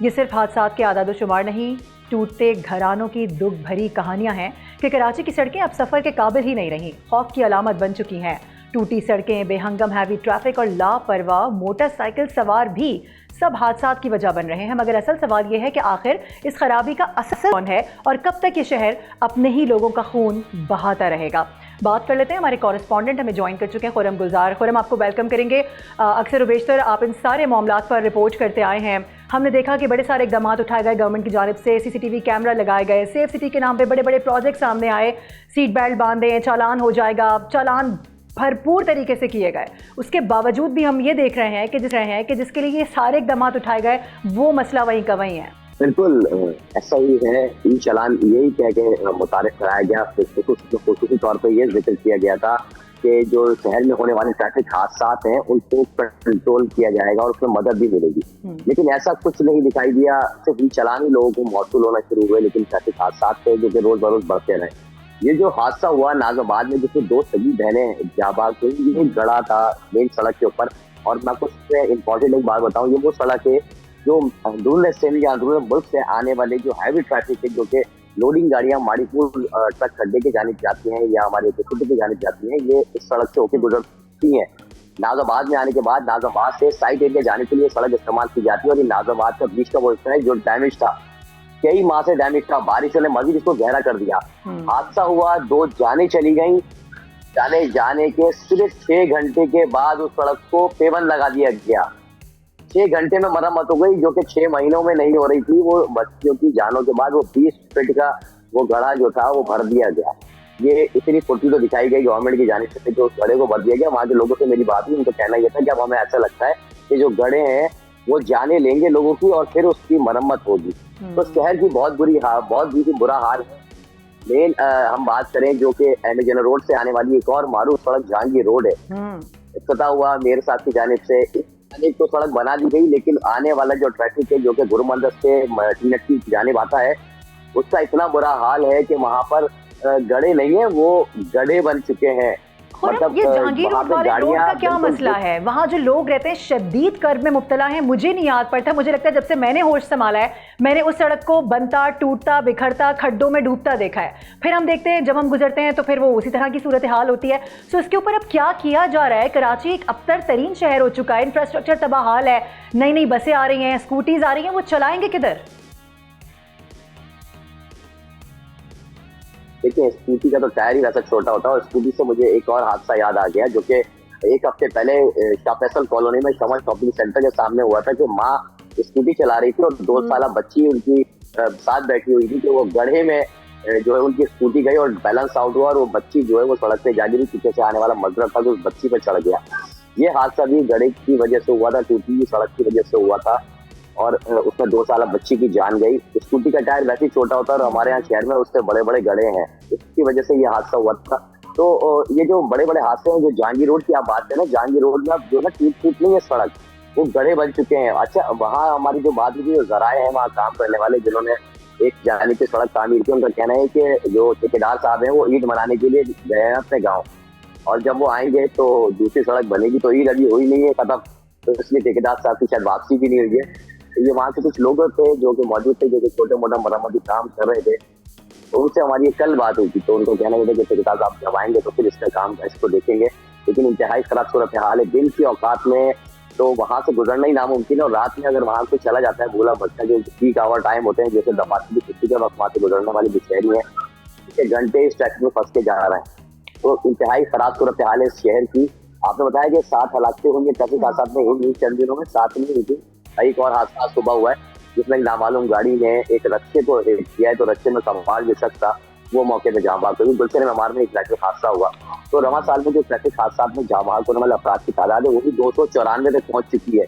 ये सिर्फ हादसात के आदाद शुमार नहीं, टूटते घरानों की दुख भरी कहानियां हैं कि कराची की सड़कें अब सफ़र के काबिल ही नहीं रहीं, खौफ की अलामत बन चुकी हैं। टूटी सड़कें, बेहंगम हैवी ट्रैफिक और लापरवाह मोटरसाइकिल सवार भी सब हादसात की वजह बन रहे हैं। मगर असल सवाल यह है कि आखिर इस खराबी का असर कौन है और कब तक ये शहर अपने ही लोगों का खून बहाता रहेगा। बात कर लेते हैं, हमारे कॉरेस्पॉन्डेंट हमें ज्वाइन कर चुके हैं, खुरम गुलजार। खुरम, आपको वेलकम करेंगे। अक्सर बेशतर आप इन सारे मामलात पर रिपोर्ट करते आए हैं। हमने देखा कि बड़े सारे इकदाम उठाए गए गवर्नमेंट की जानिब से, CCTV कैमरा लगाए गए, सेफ सिटी के नाम पे बड़े बड़े प्रोजेक्ट सामने आए, सीट बेल्ट बांधे, चालान हो जाएगा, चालान भरपूर तरीके से किए गए। उसके बावजूद भी हम ये देख रहे हैं कि जिसके लिए ये सारे इकदाम उठाए गए वो मसला वहीं का वहीं है। बिल्कुल ऐसा ही है। ई चालान यही कह के मुतारिफ कराया गया, खसूसी तौर पर यह जिक्र किया गया था कि जो शहर में होने वाले ट्रैफिक हादसात हैं उनको कंट्रोल किया जाएगा और उसमें मदद भी मिलेगी, लेकिन ऐसा कुछ नहीं दिखाई दिया। सिर्फ ई चालान ही लोगों को मौसूल होना शुरू हुए, लेकिन ट्रैफिक हादसात थे जो कि रोज बरोज बढ़ते रहे। ये जो हादसा हुआ नाज़ाबाद में, जिसमें 2 सगी बहनें जाबाज हुई, ये गड़ा था मेन सड़क के ऊपर। और मैं आपको इम्पोर्टेंट एक बात बताऊं, ये वो सड़क है जो अंदरून से या अंदरून मुल्क से आने वाले जो हैवी ट्रैफिक है, जो कि लोडिंग गाड़ियां माड़ीपुर ट्रक खड्डे के जानिब जाती हैं या हमारे कुतुब के जानिब जाती हैं, ये इस सड़क से होकर गुजरती हैं। नाज़ाबाद में आने के बाद नाज़ाबाद से साइड एरिया जाने के लिए सड़क इस्तेमाल की जाती है। और ये नाज़ाबाद का बीच का वो हिस्सा है जो डैमेज था, कई माह से डैमेज था, बारिशों ने मजीद इसको गहरा कर दिया। हादसा हुआ, 2 जाने चली गई। जाने के सिर्फ 6 घंटे के बाद उस सड़क को पेवन लगा दिया गया। 6 घंटे में मरम्मत हो गई, जो कि 6 महीनों में नहीं हो रही थी। वो बच्चियों की जानों के बाद वो 20 फीट का वो गड्ढा जो था वो भर दिया गया। ये इतनी फुर्ती तो दिखाई गई गवर्नमेंट की जानिब से, जो उस गड्ढे को भर दिया गया। वहाँ के लोगों से मेरी बात हुई, उनको कहना यह था कि अब हमें ऐसा लगता है कि जो गड्ढे हैं वो जाने लेंगे लोगों की और फिर उसकी मरम्मत होगी। तो शहर की बहुत बुरा हाल है। मेन हम बात करें जो कि एमेजन रोड से आने वाली एक और मारूफ सड़क जहांगीर रोड है, इफ्तिताह हुआ मेयर साहब की जानिब से। एक तो सड़क बना दी गई, लेकिन आने वाला जो ट्रैफिक है जो कि गुरुमंदर से टीनट की जानिब आता है, उसका इतना बुरा हाल है कि वहाँ पर गड्ढे नहीं है, वो गड्ढे बन चुके हैं। मतलब ये जहांगीर रोड वाले रोड का क्या मसला है? वहाँ जो लोग रहते हैं शदीद कर्ब में मुब्तला हैं। मुझे नहीं याद पड़ता, मुझे लगता है जब से मैंने होश संभाला है मैंने उस सड़क को बनता, टूटता, बिखरता, खड्डों में डूबता देखा है। फिर हम देखते हैं जब हम गुजरते हैं तो फिर वो उसी तरह की सूरत हाल होती है। सो इसके ऊपर अब क्या किया जा रहा है? कराची एक अबतर तरीन शहर हो चुका है, इंफ्रास्ट्रक्चर तबाह हाल है, नई नई बसें आ रही हैं, स्कूटीज आ रही हैं, वो चलाएंगे किधर? देखिए, स्कूटी का तो टायर ही वैसा छोटा होता है, और स्कूटी से मुझे एक और हादसा याद आ गया जो कि एक हफ्ते पहले शाह फैसल कॉलोनी में शमल शॉपिंग सेंटर के सामने हुआ था कि माँ स्कूटी चला रही थी और 2 साल बच्ची उनकी साथ बैठी हुई थी, कि वो गड्ढे में जो है उनकी स्कूटी गई और बैलेंस आउट हुआ और वो बच्ची जो है वो सड़क पे जा गिरी। पीछे से आने वाला मजदूर था जो उस बच्ची पे चढ़ गया। ये हादसा भी गड्ढे की वजह से हुआ था, टूटी हुई सड़क की वजह से हुआ था, और उसमें 2 साल बच्ची की जान गई। स्कूटी का टायर वैसे ही छोटा होता है और हमारे यहाँ शहर में उससे बड़े बड़े गड्ढे हैं, इसकी वजह से ये हादसा हुआ था। तो ये जो बड़े बड़े हादसे हैं, जो जहांगीर रोड की आप बात करें ना, जहांगीर रोड में अब जो है टूट नहीं है सड़क, वो गड्ढे बन चुके हैं। अच्छा, वहाँ हमारी जो बात हुई, जो जराए हैं वहाँ काम करने वाले जिन्होंने एक जाने की सड़क तामीर की, उनका कहना है कि जो ठेकेदार साहब हैं वो ईद मनाने के लिए गए हैं अपने गाँव, और जब वो आएंगे तो दूसरी सड़क बनेगी, तो ईद अभी हुई नहीं है खत्म, तो इसलिए ठेकेदार साहब की शायद वापसी भी नहीं हुई है। ये वहाँ के कुछ लोग थे जो कि मौजूद थे, जो कि छोटे मोटा मरम्मती काम कर रहे थे, तो उनसे हमारी कल बात हुई थी। तो उनको कहना ये था कि ठेकेदार साहब जब आएंगे तो फिर इसका काम इसको देखेंगे, लेकिन इंतहाई खराब सूरत हाल है। दिन की औकात में तो वहाँ से गुजरना ही नामुमकिन है, और रात में अगर वहाँ से चला जाता है भूला भटका, जो पीक आवर टाइम होते हैं, जैसे दफातर की छुट्टी के वक्त वहाँ से गुजरने वाली जो शहरी है, घंटे इस ट्रैफिक में फंस के जा रहे हैं। तो इंतहाई खराब सूरत हाल है इस शहर की। आपने बताया कि 7 हलाकतें हुई ट्रैफिक हादसा में, इन चंद दिनों में 7 नहीं हुई थी। एक और हादसा सुबह हुआ है जिसमें नामालूम गाड़ी ने एक रस्ते को हिट किया है, तो रस्ते में सवार जो शख्स था वो मौके पे जाँ बहक हुई। गुलशन मेमार में एक ट्रैफिक हादसा हुआ। तो रवां साल में जो ट्रैफिक हादसा में जाँ बहक होने वाले अफराद की तादाद है वो भी 294 तक पहुंच चुकी है,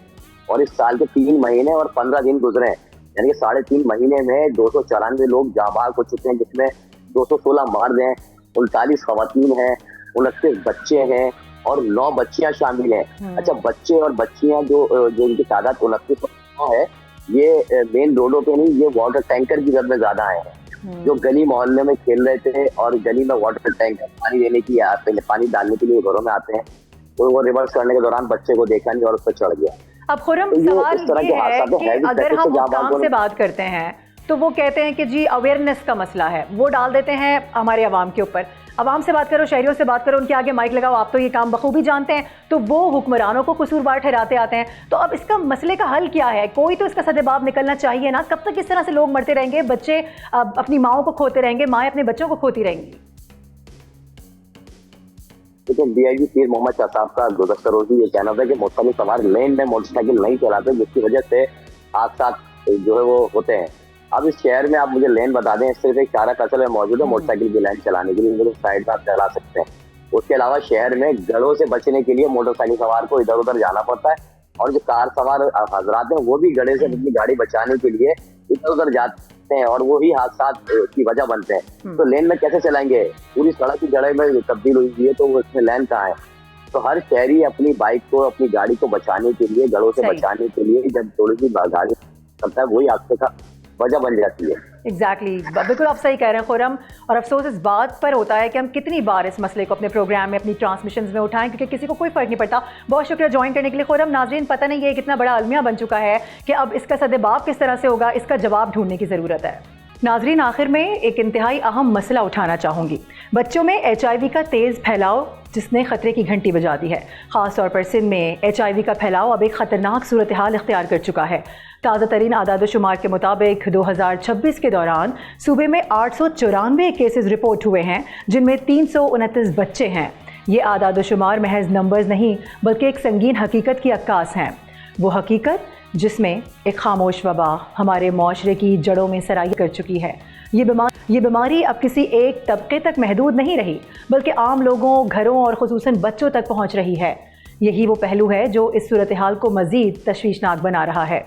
और इस साल के 3 महीने और 15 दिन गुजरे हैं, यानी कि 3.5 महीने में 294 लोग जाँ बहक हो चुके हैं, जिसमें 216 मर्द हैं, 39 खवातीन हैं, 29 बच्चे हैं और 9 बच्चियां शामिल हैं। अच्छा, बच्चे और बच्चियां जो इनकी तादाद 29 है, ये मेन रोडों पे नहीं, ये वाटर टैंकर की जरूरत में ज्यादा आए हैं, जो गली मोहल्ले में खेल रहे थे और गली में वाटर टैंकर पानी देने की आते हैं, पानी डालने के लिए घरों में आते हैं, तो वो रिवर्स करने के दौरान बच्चे को देखा नहीं और उस पर चढ़ गया। अब खुरम, तो सवाल ये है कि अगर हम हुक्काम से बात करते हैं तो वो कहते हैं कि जी अवेयरनेस का मसला है, वो डाल देते हैं हमारे अवाम के ऊपर। अवाम से बात करो, शहरियों से बात करो, उनके आगे माइक लगाओ, आप तो ये काम बखूबी जानते हैं, तो वो हुक्मरानों को कसूरवार ठहराते आते हैं। तो अब इसका मसले का हल क्या है? कोई तो इसका सदेबाब निकलना चाहिए ना। कब तक इस तरह से लोग मरते रहेंगे, बच्चे अपनी माओं को खोते रहेंगे, माएँ अपने बच्चों को खोती रहेंगी? लेकिन डीआईजी पीर मोहम्मद शाह साहब का गुज़श्ता रोज़ ये कहना था कि मुख्तलिफ सवार लेन में मोटरसाइकिल नहीं चलाते, जिसकी वजह से हादसा जो है वो होते हैं। अब इस शहर में आप मुझे लेन बता दें, सिर्फ एक चारा कसल में मौजूद है मोटरसाइकिल की लाइन चलाने के लिए, जो साइड में आप चला सकते हैं। उसके अलावा शहर में गड़ों से बचने के लिए मोटरसाइकिल सवार को इधर उधर जाना पड़ता है, और जो कार सवार हजरात हैं वो भी गड़े से अपनी गाड़ी बचाने के लिए इधर उधर जाते हैं, और वो ही हादसा की वजह बनते हैं। तो लेन में कैसे चलाएंगे? पूरी सड़क की गड़े में तब्दील हुई है, तो उसमें लेन कहाँ है? तो हर शहरी अपनी बाइक को, अपनी गाड़ी को बचाने के लिए, गड़ों से बचाने के लिए जब थोड़ी सी गाड़ी करता है, वही हादसे का वजह बन जाती है। एग्जैक्टली, बिल्कुल आप सही कह रहे हैं खुरम। और अफसोस इस बात पर होता है कि हम कितनी बार इस मसले को अपने प्रोग्राम में, अपनी ट्रांसमिशन में उठाएं, क्योंकि किसी को कोई फ़र्क नहीं पड़ता। बहुत शुक्रिया ज्वाइन करने के लिए खुरम। नाज़रीन, पता नहीं ये कितना बड़ा अलमिया बन चुका है कि अब इसका सदेबाब किस तरह से होगा, इसका जवाब ढूंढने की ज़रूरत है। नाज़रीन, आखिर में एक इंतहाई अहम मसला उठाना चाहूँगी। बच्चों में HIV का तेज़ फैलाव जिसने ख़तरे की घंटी बजा दी है। ख़ास तौर पर सिंध में HIV का फैलाव अब एक ख़तरनाक सूरत हाल इख्तियार कर चुका है। ताज़ा तरीन आदाद शुमार के मुताबिक 2026 के दौरान सूबे में 894 केसेस रिपोर्ट हुए हैं, जिनमें 329 बच्चे हैं। ये आदाद शुमार महज नंबर्स नहीं, बल्कि एक संगीन हकीकत की अक्कास हैं। वो हकीकत जिसमें एक खामोश वबा हमारे माशरे की जड़ों में सराई कर चुकी है। ये बीमारी अब किसी एक तबके तक महदूद नहीं रही, बल्कि आम लोगों, घरों और खुसूसन बच्चों तक पहुँच रही है। यही वो पहलू है जो इस सूरत हाल को मज़ीद तशवीशनाक बना रहा है।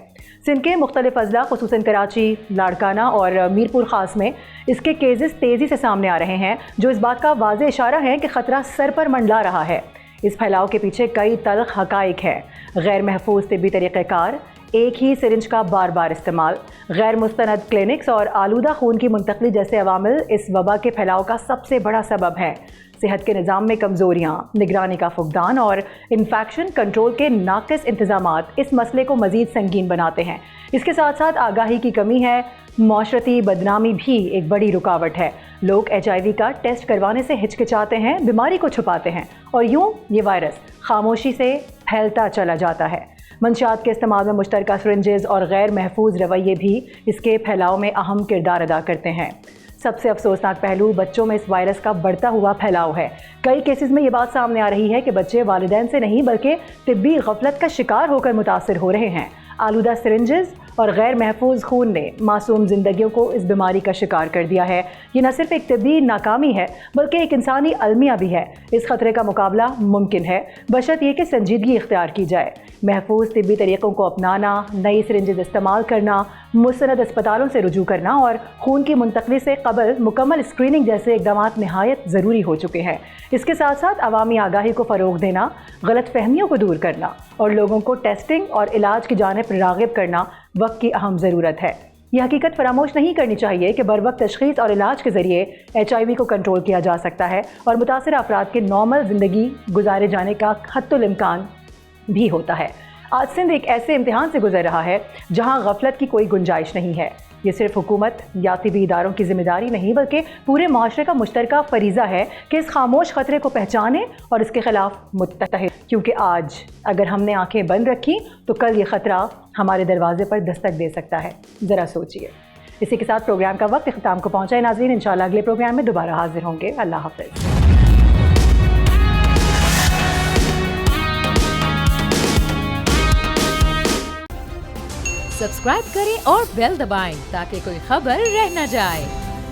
सिंध के मुख्तलिफ अजला खुसूसन कराची, लाड़काना और मीरपुर ख़ास में इसके केसेस तेज़ी से सामने आ रहे हैं, जो इस बात का वाज़ेह इशारा है कि ख़तरा सर पर मंडला रहा है। इस फैलाव के पीछे कई तल्ख़ हक़ाइक़ हैं। गैर महफूज तिब्बी तरीक़ेकार, एक ही सिरिंज का बार बार इस्तेमाल, गैर मुस्तनद क्लिनिक्स और आलूदा खून की मुंतकली जैसे अवामिल इस वबा के फैलाव का सबसे बड़ा सबब है। सेहत के निज़ाम में कमज़ोरियाँ, निगरानी का फुकदान और इन्फेक्शन कंट्रोल के नाक़िस इंतज़ामात इस मसले को मज़ीद संगीन बनाते हैं। इसके साथ साथ आगाही की कमी है। माशरती बदनामी भी एक बड़ी रुकावट है। लोग HIV का टेस्ट करवाने से हिचकिचाते हैं, बीमारी को छुपाते हैं और यूँ ये वायरस खामोशी से फैलता चला जाता है। मंशियात के इस्तेमाल में मुश्तरका सिरिंजेस और गैर महफूज रवैये भी इसके फैलाव में अहम किरदार अदा करते हैं। सबसे अफसोसनाक पहलू बच्चों में इस वायरस का बढ़ता हुआ फैलाव है। कई केसेस में ये बात सामने आ रही है कि बच्चे वालिदैन से नहीं बल्कि तिब्बी गफलत का शिकार होकर मुतासर हो रहे हैं। आलूदा सिरिंजेस और गैर महफूज खून ने मासूम जिंदगियों को इस बीमारी का शिकार कर दिया है। ये न सिर्फ एक तिब्बी नाकामी है बल्कि एक इंसानी अलमिया भी है। इस खतरे का मुकाबला मुमकिन है बशर्ते ये कि संजीदगी इख्तियार की जाए। महफूज तिब्बी तरीक़ों को अपनाना, नई सिरिंजेस इस्तेमाल करना, मुस्तनद अस्पतालों से रुजू करना और खून की मुंतकली से कबल मुकम्मल स्क्रीनिंग जैसे इक़दाम नहायत ज़रूरी हो चुके हैं। इसके साथ साथ अवामी आगाही को फ़रोग़ देना, गलत फहमियों को दूर करना और लोगों को टेस्टिंग और इलाज की जानिब राग़िब करना वक्त की अहम ज़रूरत है। यह हकीकत फरामोश नहीं करनी चाहिए कि बर वक्त तशख़ीस और इलाज के ज़रिए HIV को कंट्रोल किया जा सकता है और मुतासिर अफराद के नॉर्मल ज़िंदगी गुजारे जाने का हत्तुल इम्कान भी होता है। आज सिंध एक ऐसे इम्तिहान से गुजर रहा है जहां गफलत की कोई गुंजाइश नहीं है। ये सिर्फ हुकूमत या तिब्बी इदारों की जिम्मेदारी नहीं बल्कि पूरे माशरे का मुश्तरका फरीज़ा है कि इस खामोश खतरे को पहचाने और इसके खिलाफ मुत्तहिद, क्योंकि आज अगर हमने आंखें बंद रखी तो कल ये खतरा हमारे दरवाजे पर दस्तक दे सकता है। ज़रा सोचिए। इसी के साथ प्रोग्राम का वक्त इख्तिताम को पहुँचा है। नाज़रीन, इंशाअल्लाह अगले प्रोग्राम में दोबारा हाजिर होंगे। अल्लाह हाफ़िज़। सब्सक्राइब करें और बेल दबाएं ताकि कोई खबर रह न जाए।